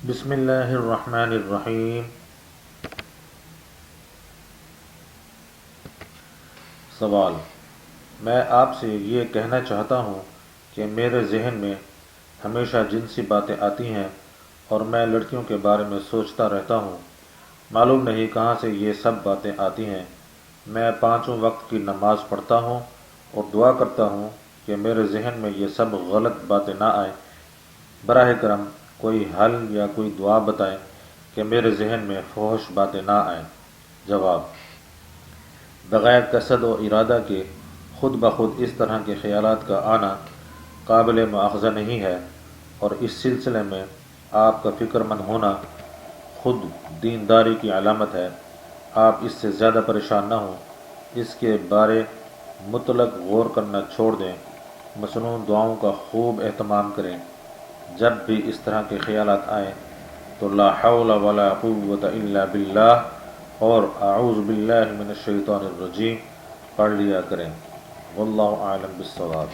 بسم اللہ الرحمن الرحیم۔ سوال: میں آپ سے یہ کہنا چاہتا ہوں کہ میرے ذہن میں ہمیشہ جنسی باتیں آتی ہیں اور میں لڑکیوں کے بارے میں سوچتا رہتا ہوں۔ معلوم نہیں کہاں سے یہ سب باتیں آتی ہیں۔ میں 5 وقت کی نماز پڑھتا ہوں اور دعا کرتا ہوں کہ میرے ذہن میں یہ سب غلط باتیں نہ آئیں۔ براہ کرم کوئی حل یا کوئی دعا بتائیں کہ میرے ذہن میں فحش باتیں نہ آئیں۔ جواب: بغیر قصد و ارادہ کے خود بخود اس طرح کے خیالات کا آنا قابل مواخذہ نہیں ہے، اور اس سلسلے میں آپ کا فکر مند ہونا خود دینداری کی علامت ہے۔ آپ اس سے زیادہ پریشان نہ ہوں، اس کے بارے مطلق غور کرنا چھوڑ دیں، مسنون دعاؤں کا خوب اہتمام کریں۔ جب بھی اس طرح کے خیالات آئیں تو لا حول ولا قوت الا باللہ اور اعوذ باللہ من الشیطان الرجیم پڑھ لیا کریں۔ واللہ اعلم بالصواب۔